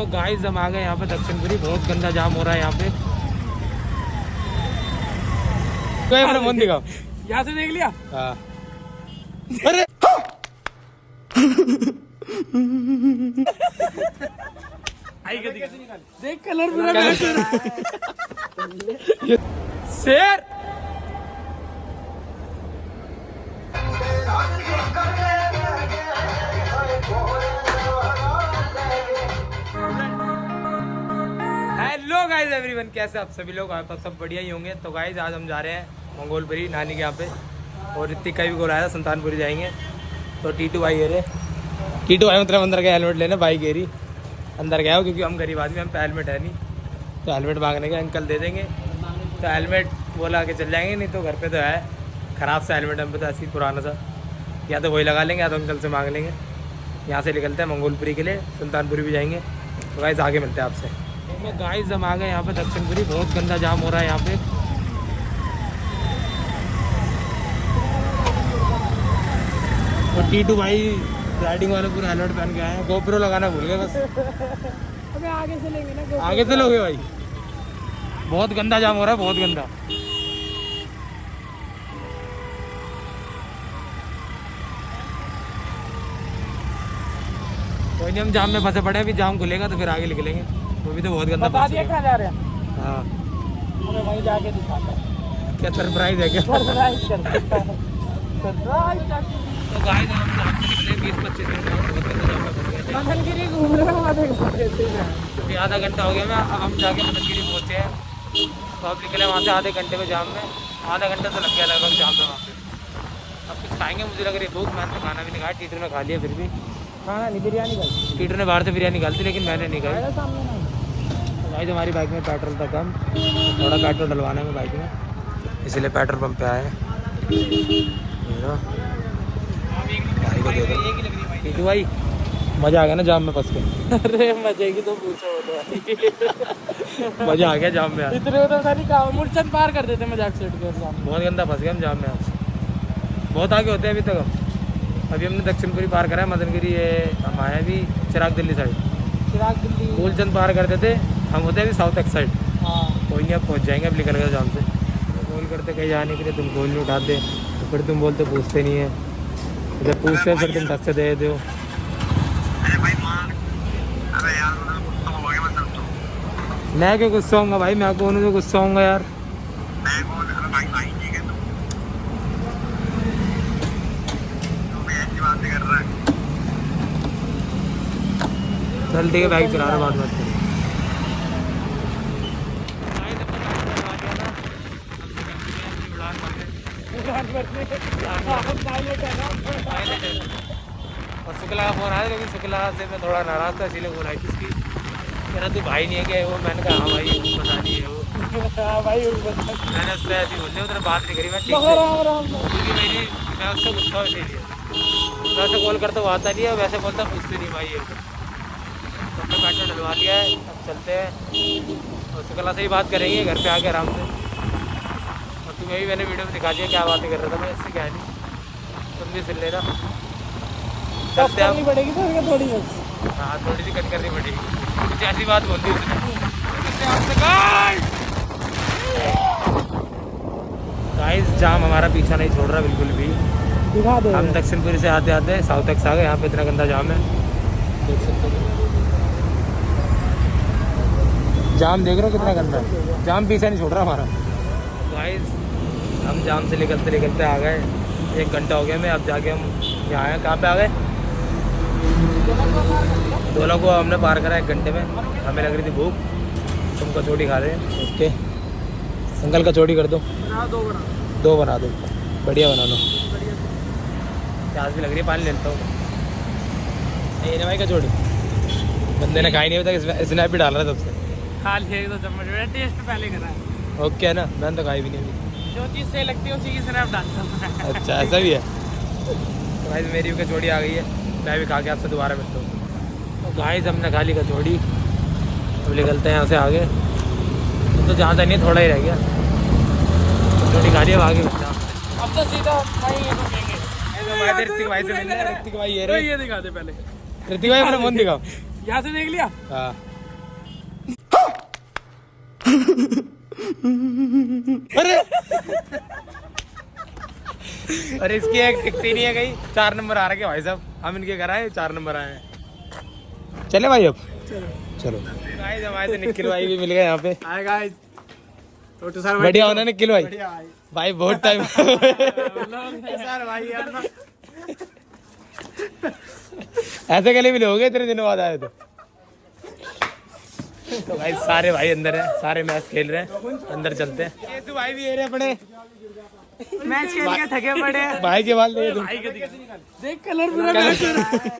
तो गाइस हम आ गए यहाँ पे दक्षिणपुरी। बहुत गंदा जाम हो रहा है यहाँ पे। कोई अपना फोन दिखाओ, यहाँ से देख लिया। हाँ। अरे देख कलर पूरा शेर। हेलो गाइस एवरीवन, कैसे आप सभी लोग? आप सब बढ़िया ही होंगे। तो गाइस आज हम जा रहे हैं मंगोलपुरी नानी के यहाँ पे, और ऋतिक का भी गोल आया, सुल्तानपुरी जाएंगे। तो टीटू भाई है, टीटू भाई मतलब अंदर का हेलमेट लेने, बाइक गेरी अंदर गया हो क्योंकि हम गरीब आदमी, हम पे हेलमेट है नहीं। तो हेलमेट मांगने के अंकल दे देंगे, तो हेलमेट बोला के चल जाएंगे। नहीं तो घर पे तो है ख़राब सा हेलमेट, हम पे तो ऐसी पुराना सा, या तो वही लगा लेंगे या तो अंकल से मांग लेंगे। यहाँ से निकलते हैं मंगोलपुरी के लिए, सुल्तानपुरी भी जाएंगे। तो गाइस आगे मिलते हैं आपसे। तो गाइस हम आ गए यहाँ पे दक्षिणपुरी। बहुत गंदा जाम हो रहा है यहाँ पे। और टीटू भाई राइडिंग वाले पूरा हेलमेट पहन के आए हैं, गोप्रो लगाना भूल गए बस। अबे आगे से लेंगे ना, आगे से लोगे भाई। बहुत गंदा जाम हो रहा है, बहुत गंदा। कोई नहीं, हम जाम में फंसे पड़े हैं। अभी जाम खुलेगा तो फिर आगे निकलेंगे। वो भी तो बहुत गंदा बता दिया कहाँ जा रहे हैं। हाँ, हमें वहीं जाके दिखाता है। क्या सरप्राइज है क्या? सरप्राइज कर सरप्राइज। तो गाइस हम जाम से निकले 20-25 मिनट में, बहुत गंदा जाम में फंस गए। मदनगिरी घूम रहे हैं, अभी आधा घंटा हो गया मैं, अब हम जाके मदनगिरी पहुँचे हैं। तो अब निकले वहाँ से आधे घंटे में जाम में। आधा घंटा तो लग गया लगभग जाम में वहाँ पे। अब कुछ खाएंगे, मुझे लग रही है भूख। मैंने तो खाना भी नहीं खाया, टीटर ने खा लिया। फिर भी खाना नहीं, बिरयानी खाई। टीटर ने बाहर से बिरयानी खा ली, लेकिन मैंने नहीं खाई। सामने ना भाई हमारी बाइक में पेट्रोल था कम, थोड़ा पेट्रोल डलवाना है बाइक में, इसलिए पेट्रोल पंप पे आए हैं। भाई को दे दो। टीटू भाई मज़ा आ गया ना जाम में फंस के? अरे मजे की तो पूछो तो। मज़ा आ गया जाम में। इतने तो सारी काम मुर्चन पार कर देते मजाक सेट के सामने। बहुत गंदा फंस गया हम जाम में आज। बहुत आगे होते हैं अभी तक हम। अभी हमने दक्षिणपुरी पार करा है, मदनगिरी ये हम आए अभी चिराग दिल्ली साइड। चिराग दिल्ली गोलचंद पार करते थे हम, होते अभी साउथ एक्स साइड। हाँ कोई नहीं, अब पहुँच जाएंगे। अब निकल गए जाम से। कॉल करते कहीं जाने के लिए, तुम कॉल नहीं उठाते, तो फिर तुम बोलते पूछते नहीं है। जब पूछते फिर तुम टच से दे देते हो। मैं क्यों गुस्सा होऊंगा भाई? मैं कौन हूँ जो गुस्सा होऊंगा यार? चल ठीक है, बाइक चला रहा, बात बात करें। और शुक्ला का फ़ोन आया, क्योंकि शुक्ला से मैं थोड़ा नाराज़ था, इसीलिए बोला थी उसकी। कह रहा तू भाई नहीं है क्या वो? मैंने कहा हाँ भाई, वो पता नहीं है वो। हाँ भाई मैंने उससे ऐसी बोल दिया, उधर बात नहीं करी मैं ठीक से, क्योंकि मैं उससे गुस्सा हो इसीलिए। वैसे कॉल करता वो आता नहीं है, वैसे बोलता पूछते नहीं भाई है। तो हमने पेट्रोल डलवा दिया है, अब चलते हैं और शुक्ला से ही बात करेंगे घर पे आके आराम से। और तुम्हें भी मैंने वीडियो में दिखा दिया क्या बातें कर रहा था मैं, इससे क्या नहीं, तुम भी सुन लेना। चलते हैं पड़ेगी तो थोड़ी बस। हाँ, थोड़ी सी कट करनी पड़ेगी, कुछ ऐसी बात बोल दी उसने। गाइस जाम हमारा पीछा नहीं छोड़ रहा बिल्कुल भी। दिखा दे। हम दक्षिणपुरी से आते आते साउथ एक्स आ गए। यहाँ पे इतना गंदा जाम है, देख सकते हो। जाम देख रहे हो कितना गंदा है? जाम पीछा नहीं छोड़ रहा हमारा। गाइस हम जाम से निकलते निकलते आ गए, 1 घंटा हो गया मैं। अब जाके हम यहाँ आए, कहाँ पे आ गए? दोला को हमने पार करा 1 घंटे में। हमें लग रही थी भूख, तुम कचौड़ी खा रहे हैं। ओके अंकल कचौड़ी कर दो, 2 बना दो, बढ़िया बना लो। प्याज भी लग रही है, पानी लेता हूँ। ये भाई कचौड़ी बंदे ने खाई नहीं अभी तक, स्नैप भी डाल रहा है तब से। खा लिया तो चम्मच, टेस्ट पहले करा है। ओके है ना, मैंने तो खाई भी नहीं अभी। जो चीज़ सही लगती है उसी की स्नैप डालता हूँ। अच्छा ऐसा भी है। तो भाई मेरी भी कचौड़ी आ गई है, मैं भी खा के आपसे दोबारा मिलता हूँ। तो गाइस हमने खा ली कचौड़ी, अब निकलते हैं यहाँ से आगे। तो ज़्यादा नहीं, थोड़ा ही रह गया। कचौड़ी खा ली, अब आगे मिलते हैं। अब तो सीधा भाई ये रुकेंगे। ऋतिक भाई से मिलना है। ऋतिक भाई ये ये दिखा दे पहले। ऋतिक भाई अपना फोन दिखाओ। यहाँ से देख लिया। हाँ अरे अरे इसकी एक टिकती नहीं है कहीं। 4 नंबर आ रखे भाई साहब, हम इनके घर आए 4 नंबर आए हैं। चले भाई अब चलो गाइस, हमारे तो निखिल भाई भी मिल गए यहाँ पे। हाय गाइस, तो सर बढ़िया होना निखिल भाई। बढ़िया भाई बहुत टाइम सर भाई यार ना ऐसे गले मिले हो गए तेरे दिनों बाद आए तो भाई सारे भाई अंदर है, सारे मैच खेल रहे हैं, अंदर चलते हैं। केसु भाई भी रहे अपने मैच खेल के थके पड़े हैं। भाई के बाल देख, भाई के देख कलर पूरा मैच हो रहा है।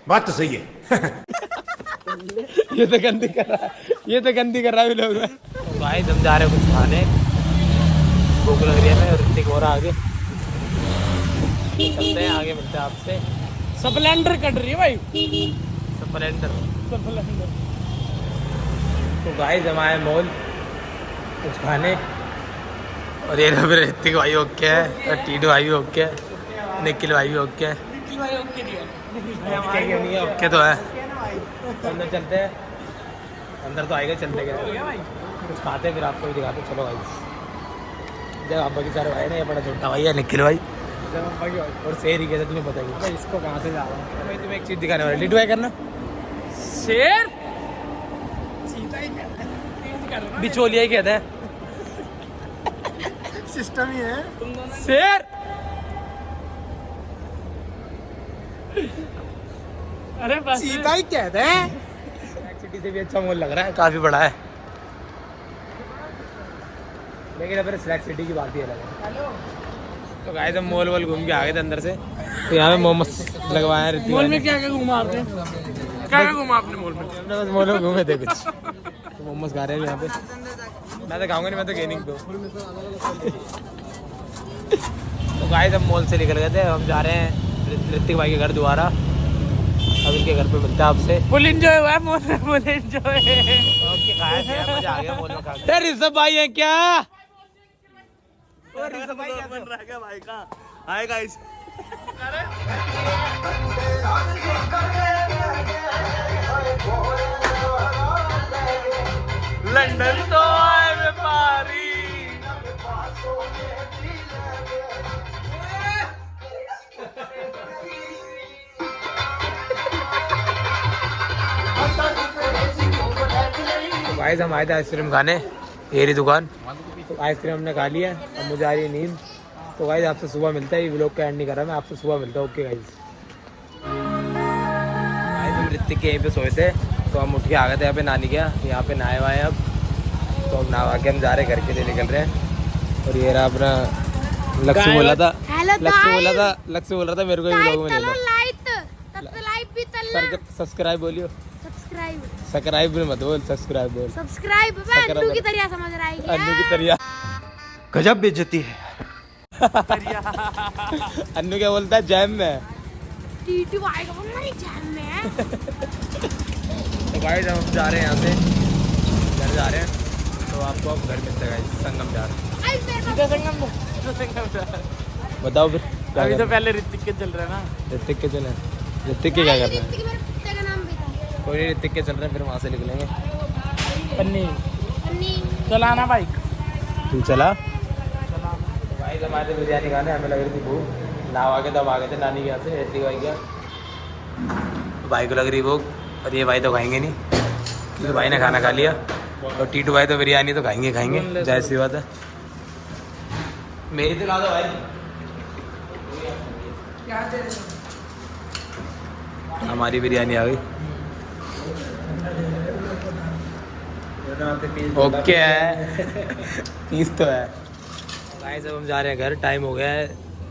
बात तो सही है। ये तो गंदी कर रहा है, ये तो गंदी कर रहा है लोग। तो भाई हम जा रहे हैं कुछ खाने, भूख लग रही है मैं और ऋतिक हो रहा आगे। चलते हैं आगे, मिलते हैं आपसे। स्प्लेंडर कट रही है भाई, स्प्लेंडर। स्प्लेंडर। तो गाइस हम आए मॉल कुछ खाने, और ये फिर ऋतिक भाई ओके है, और टीटू भाई भी ओके है, निखिल भाई भी ओके है। ओके तो है। तो अंदर चलते हैं, अंदर तो आएगा, चलते गए कुछ खाते हैं फिर आपको भी दिखाते। चलो भाई, जब आप बाकी सारे भाई ना, ये बड़ा छोटा भाई है निखिल भाई, और शेर ही कहते तुम्हें पता ही भाई इसको कहाँ से जा रहा हूँ भाई। तुम्हें एक चीज़ दिखाने वाली, लीटू भाई करना। शेर चीता ही कहते हैं, बिचौलिया ही कहते हैं, सिस्टम ही है। शेर। अरे बस चीता ही कहते हैं। सिटी से भी अच्छा मॉल लग रहा है, काफ़ी बड़ा है, लेकिन अब स्लैक सिटी की बात ही अलग है। तो गाइस हम मॉल वॉल घूम के आ गए थे अंदर से। तो यहाँ पे मोमोस लगवाए हैं ऋतिक मॉल भाई में ने। क्या क्या घूमा आपने? क्या क्या घूमा आपने मॉल में? हमने बस मॉल में घूमे थे कुछ, तो मोमोस खा रहे हैं यहाँ पे। मैं तो खाऊंगा नहीं, मैं तो गेनिंग तो। तो गाइस हम मॉल से निकल गए थे, हम जा रहे हैं ऋतिक भाई के घर दोबारा। अब इनके घर पे मिलता है आपसे। फुल एंजॉय हुआ है मॉल में, फुल एंजॉय। ओके, खाया पिया, मजा आ गया मॉल में खा के। ऋषभ भाई है क्या? बन रहा क्या भाई का? Hi guys. लंदन तो आए व्यापारी। तो गाइस हम आए थे आइसक्रीम खाने, ये रही दुकान। तो आइसक्रीम हमने खा लिया, अब मुझे आ रही है नींद। तो गाइस आपसे सुबह मिलता है, ये व्लॉग का एंड नहीं कर रहा मैं, आपसे सुबह मिलता हूँ। ओके गाइस, हम ऋतिक के यहीं पे सोए थे, तो हम उठ के आ गए थे यहाँ पे नानी के यहाँ पे नहाए हुए हैं अब। तो अब नहा के हम जा रहे हैं घर के लिए, निकल रहे हैं। और ये रहा अपना लक्ष्य बोला था, लक्ष्य बोल रहा था मेरे को भी व्लॉग में ले लो। सब्सक्राइब बोलियो, सब्सक्राइब भी मत बोल, सब्सक्राइब बोल। अन्नू की तरह समझ रहा है अन्नू की तरह गजब बेइज्जती है। अन्नू क्या बोलता है जैम में? टीटू आएगा हमारी जान में है। तो गाइस हम जा रहे हैं यहाँ से, घर जा रहे हैं। तो आपको अब घर मिलता है गाइस, संगम जा रहे हैं। सीधा संगम। बताओ फिर क्या अभी तो करना पहले ऋतिक के चल रहे हैं ना। है? ऋतिक के चले, ऋतिक के क्या करना है? ऋतिक मेरे कुत्ते का नाम भी था। कोई नहीं, ऋतिक के चल रहे हैं, फिर वहाँ से निकलेंगे। पन्नी अन्नी चलाना बाइक। तू चला। भाई हमारे बिरयानी खाने हमें लग रही थी भूख, नहा के तब आ गए थे नानी के यहाँ से, ऋतिक भाई का। भाई को लग रही भूख, और ये भाई तो खाएंगे नहीं क्योंकि भाई ने खाना खा लिया, और टीटू भाई तो बिरयानी तो खाएंगे, जाहिर सी बात है। मेरी तो ला दो भाई। हमारी बिरयानी आ गई। ओके है, पीस तो है। गाइस अब हम जा रहे हैं घर, टाइम हो गया है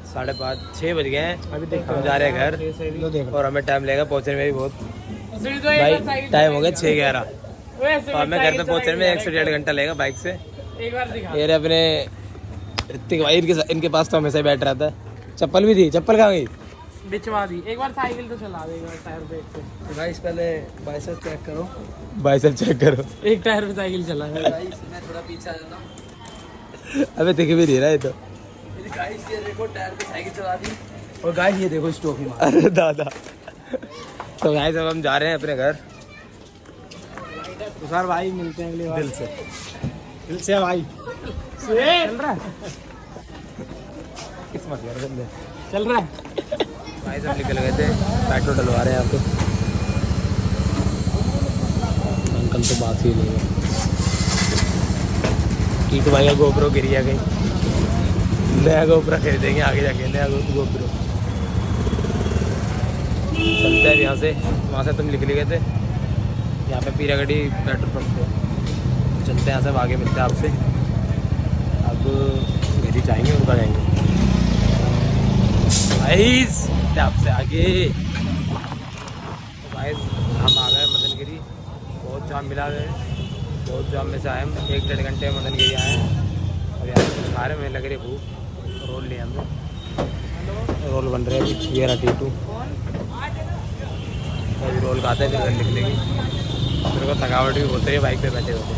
5:30 6 बज गए हैं। अभी देख हम जा रहे हैं घर, और हमें टाइम लगेगा पहुंचने में भी बहुत। भाई टाइम हो गया 6:11, और हमें घर पे पहुंचने में 1 से 1.5 घंटा लगेगा बाइक से। एक बार दिखा। ये रहे अपने ऋतिक भाई, इनके पास तो हमेशा बैठ रहता है। चप्पल भी थी, चप्पल कहाँ गई? बिचवा दी। एक बार साइकिल तो चला दे, एक बार टायर पे एक गाइस पहले बाइसेप चेक करो। बाइसेप चेक करो। एक टायर पे साइकिल चला है। गाइस मैं थोड़ा पीछे आ जाता हूं। अबे दिख भी नहीं रहा है तो। गाइस ये देखो टायर पे साइकिल चला दी, और गाइस ये देखो इस टोपी में। अरे दादा। तो गाइस अब हम जा रहे हैं अपने घर। तुषार भाई मिलते हैं अगली बार। दिल से। दिल से भाई चल रहा है किस्मत यार बंदे चल रहा है। भाई सब निकल गए थे पेट्रोल डलवा रहे हैं यहाँ पे अंकल तो बात ही नहीं है टीटू भाई का गोप्रो गिर गया कहीं नया गोप्रो खरीदेंगे आगे जाके नया गोप्रो चलते हैं यहाँ से वहाँ से तुम निकल गए थे यहाँ पे पीरागढ़ी पेट्रोल पंप पे चलते हैं यहाँ से आगे मिलते हैं आपसे अब घर ही जाएंगे उनका जाएंगे भाई आपसे आगे तो भाई हम आ गए मदनगिरी बहुत जाम मिला है बहुत जाम में से आए हम 1-1.5 घंटे में मदनगिरी आए हैं और यहाँ कुछ खा रहे हैं मुझे लग रही भूख रोल लिए हम रोल बन रहे हैं अभी ये रहा टीटू अभी रोल खाते हैं फिर घर निकलेगी मेरे को थकावट भी होती है बाइक पे बैठे होते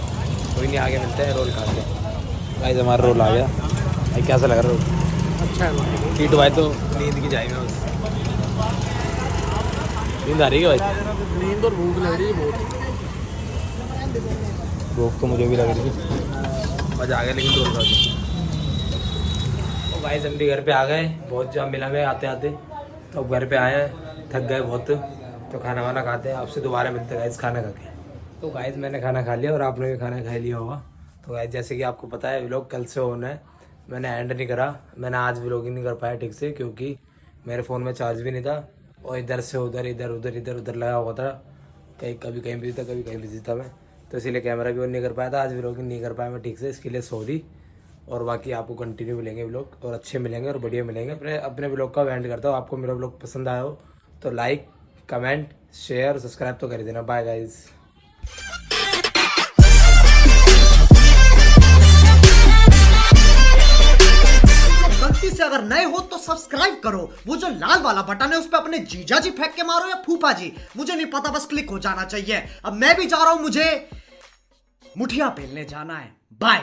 कोई नहीं आगे मिलते हैं रोल खाते भाई हमारा रोल आ गया भाई कैसा लग रहा रोल अच्छा है भाई। टीटू भाई तो नींद की जाएगा बस नींद आ रही है भाई नींद और भूख लग रही है बहुत। भूख तो मुझे भी लग रही थी मजा आ गया लेकिन रोल खा तो भाई हम भी घर पे आ गए बहुत जाम मिला में आते आते तो घर पे आए हैं थक गए बहुत तो खाना वाना खाते हैं आपसे दोबारा मिलते हैं गाइस खाना खा के तो गाइस मैंने खाना खा लिया और आपने भी खाना खा लिया होगा तो गाइस जैसे कि आपको पता है व्लॉग कल से होना है मैंने एंड नहीं करा मैंने आज व्लॉगिंग नहीं कर पाया ठीक से क्योंकि मेरे फ़ोन में चार्ज भी नहीं था और इधर से उधर इधर उधर लगा हुआ था कभी कहीं बिजी था कभी कहीं बिजी था मैं तो इसीलिए कैमरा भी ऑन नहीं कर पाया था आज व्लॉगिंग नहीं कर पाया मैं ठीक से इसके लिए सॉरी और बाकी आपको कंटिन्यू मिलेंगे व्लॉग और अच्छे मिलेंगे और बढ़िया मिलेंगे अपने व्लॉग का एंड करता हूँ आपको मेरा व्लॉग पसंद आया हो तो लाइक कमेंट शेयर सब्सक्राइब तो कर देना बाय गाइज गलती से अगर नए हो तो सब्सक्राइब करो वो जो लाल वाला बटन है उस पर अपने जीजा जी फेंक के मारो या फूफा जी मुझे नहीं पता बस क्लिक हो जाना चाहिए अब मैं भी जा रहा हूं मुझे मुठिया पेलने जाना है बाय।